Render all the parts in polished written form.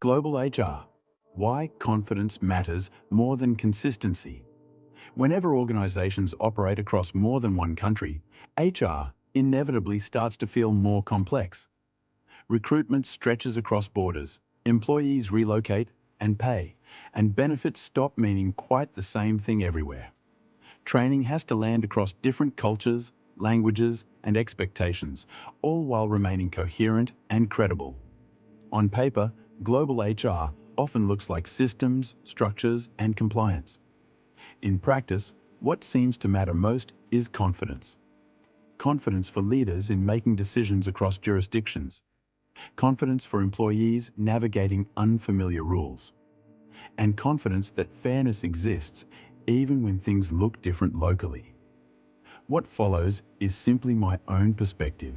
Global HR. Why confidence matters more than consistency. Whenever organizations operate across more than one country, HR inevitably starts to feel more complex. Recruitment stretches across borders, employees relocate and pay, and benefits stop meaning quite the same thing everywhere. Training has to land across different cultures, languages, and expectations, all while remaining coherent and credible. On paper, global HR often looks like systems, structures, and compliance. In practice, what seems to matter most is confidence. Confidence for leaders in making decisions across jurisdictions. Confidence for employees navigating unfamiliar rules. And confidence that fairness exists even when things look different locally. What follows is simply my own perspective,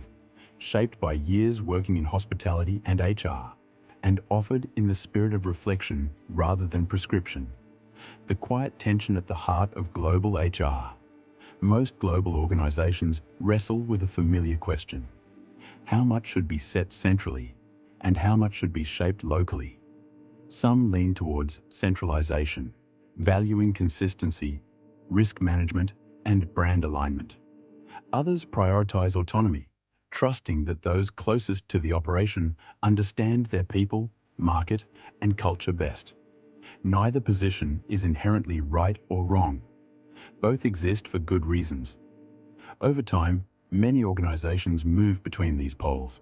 shaped by years working in hospitality and HR, and offered in the spirit of reflection rather than prescription. The quiet tension at the heart of global HR. Most global organizations wrestle with a familiar question. How much should be set centrally, and how much should be shaped locally? Some lean towards centralization, valuing consistency, risk management, and brand alignment. Others prioritize autonomy, trusting that those closest to the operation understand their people, market, and culture best. Neither position is inherently right or wrong. Both exist for good reasons. Over time, many organizations move between these poles.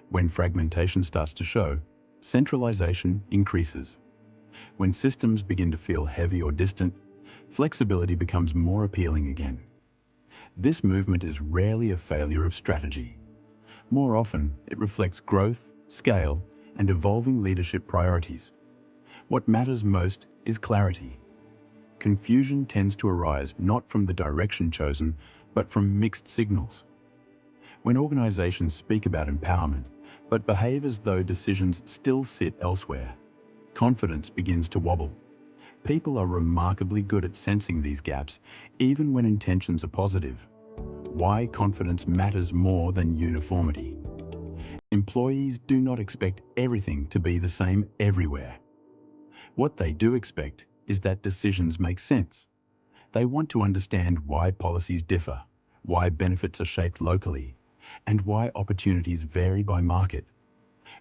When fragmentation starts to show, centralization increases. When systems begin to feel heavy or distant, flexibility becomes more appealing again. This movement is rarely a failure of strategy. More often, it reflects growth, scale, and evolving leadership priorities. What matters most is clarity. Confusion tends to arise not from the direction chosen, but from mixed signals. When organizations speak about empowerment, but behave as though decisions still sit elsewhere, confidence begins to wobble. People are remarkably good at sensing these gaps, even when intentions are positive. Why confidence matters more than uniformity. Employees do not expect everything to be the same everywhere. What they do expect is that decisions make sense. They want to understand why policies differ, why benefits are shaped locally, and why opportunities vary by market.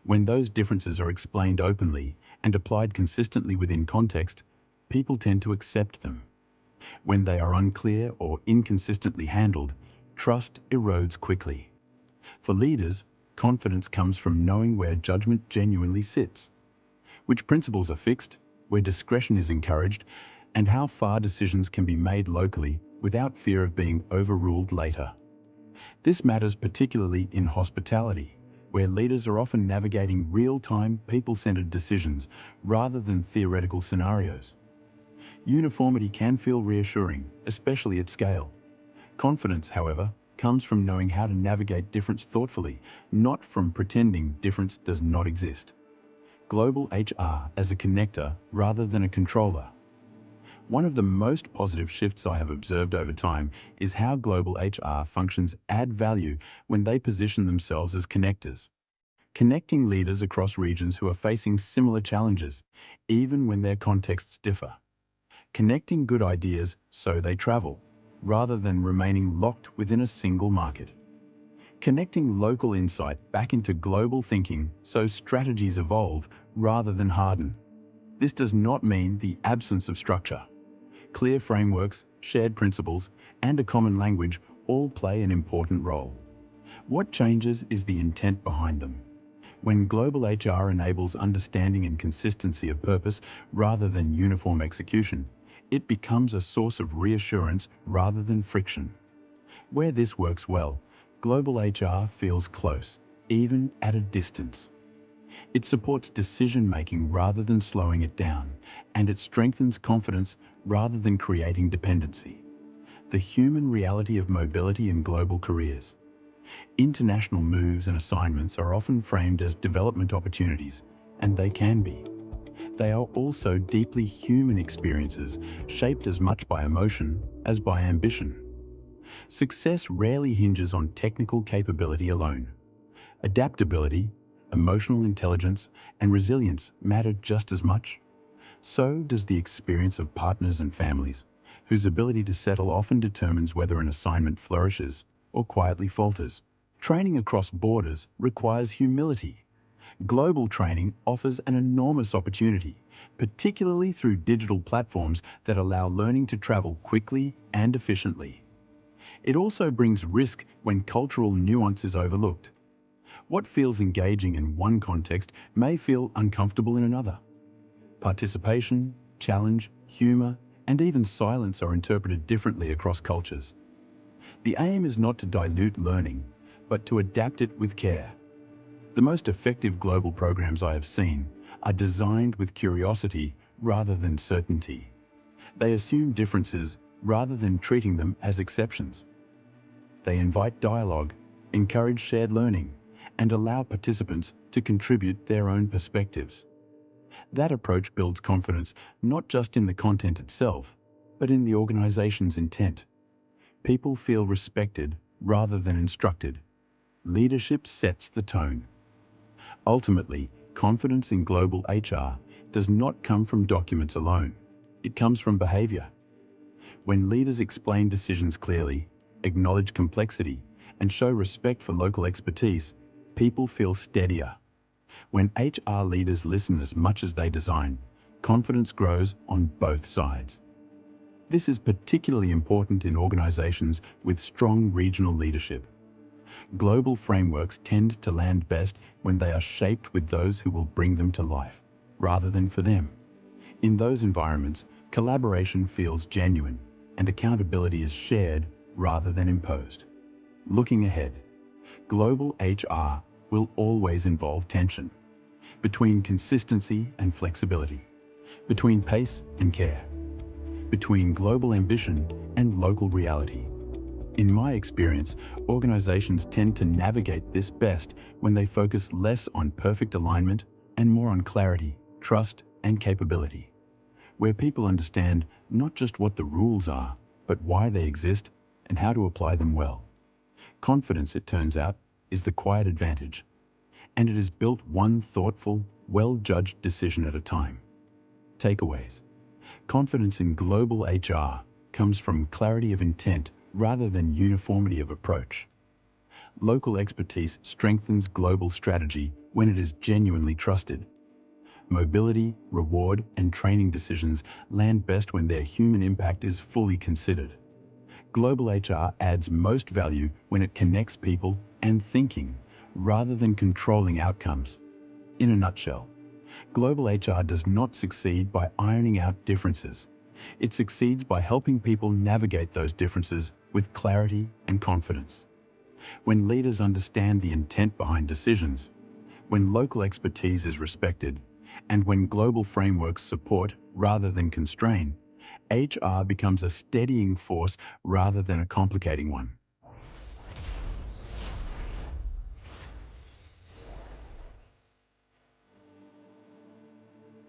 When those differences are explained openly and applied consistently within context, people tend to accept them. When they are unclear or inconsistently handled, trust erodes quickly. For leaders, confidence comes from knowing where judgment genuinely sits, which principles are fixed, where discretion is encouraged, and how far decisions can be made locally without fear of being overruled later. This matters particularly in hospitality, where leaders are often navigating real-time, people-centered decisions rather than theoretical scenarios. Uniformity can feel reassuring, especially at scale. Confidence, however, comes from knowing how to navigate difference thoughtfully, not from pretending difference does not exist. Global HR as a connector rather than a controller. One of the most positive shifts I have observed over time is how global HR functions add value when they position themselves as connectors. Connecting leaders across regions who are facing similar challenges, even when their contexts differ. Connecting good ideas so they travel, rather than remaining locked within a single market. Connecting local insight back into global thinking so strategies evolve rather than harden. This does not mean the absence of structure. Clear frameworks, shared principles, and a common language all play an important role. What changes is the intent behind them. When global HR enables understanding and consistency of purpose rather than uniform execution, it becomes a source of reassurance rather than friction. Where this works well, global HR feels close, even at a distance. It supports decision-making rather than slowing it down, and it strengthens confidence rather than creating dependency. The human reality of mobility in global careers. International moves and assignments are often framed as development opportunities, and they can be. They are also deeply human experiences, shaped as much by emotion as by ambition. Success rarely hinges on technical capability alone. Adaptability, emotional intelligence, and resilience matter just as much. So does the experience of partners and families, whose ability to settle often determines whether an assignment flourishes or quietly falters. Training across borders requires humility. Global training offers an enormous opportunity, particularly through digital platforms that allow learning to travel quickly and efficiently. It also brings risk when cultural nuance is overlooked. What feels engaging in one context may feel uncomfortable in another. Participation, challenge, humor, and even silence are interpreted differently across cultures. The aim is not to dilute learning, but to adapt it with care. The most effective global programs I have seen are designed with curiosity rather than certainty. They assume differences rather than treating them as exceptions. They invite dialogue, encourage shared learning, and allow participants to contribute their own perspectives. That approach builds confidence not just in the content itself, but in the organization's intent. People feel respected rather than instructed. Leadership sets the tone. Ultimately, confidence in global HR does not come from documents alone. It comes from behavior. When leaders explain decisions clearly, acknowledge complexity, and show respect for local expertise, people feel steadier. When HR leaders listen as much as they design, confidence grows on both sides. This is particularly important in organizations with strong regional leadership. Global frameworks tend to land best when they are shaped with those who will bring them to life, rather than for them. In those environments, collaboration feels genuine and accountability is shared rather than imposed. Looking ahead, global HR will always involve tension between consistency and flexibility, between pace and care, between global ambition and local reality. In my experience, organizations tend to navigate this best when they focus less on perfect alignment and more on clarity, trust, and capability, where people understand not just what the rules are, but why they exist and how to apply them well. Confidence, it turns out, is the quiet advantage, and it is built one thoughtful, well-judged decision at a time. Takeaways. Confidence in global HR comes from clarity of intent rather than uniformity of approach. Local expertise strengthens global strategy when it is genuinely trusted. Mobility, reward, and training decisions land best when their human impact is fully considered. Global HR adds most value when it connects people and thinking, rather than controlling outcomes. In a nutshell, global HR does not succeed by ironing out differences. It succeeds by helping people navigate those differences with clarity and confidence. When leaders understand the intent behind decisions, when local expertise is respected, and when global frameworks support rather than constrain, HR becomes a steadying force rather than a complicating one.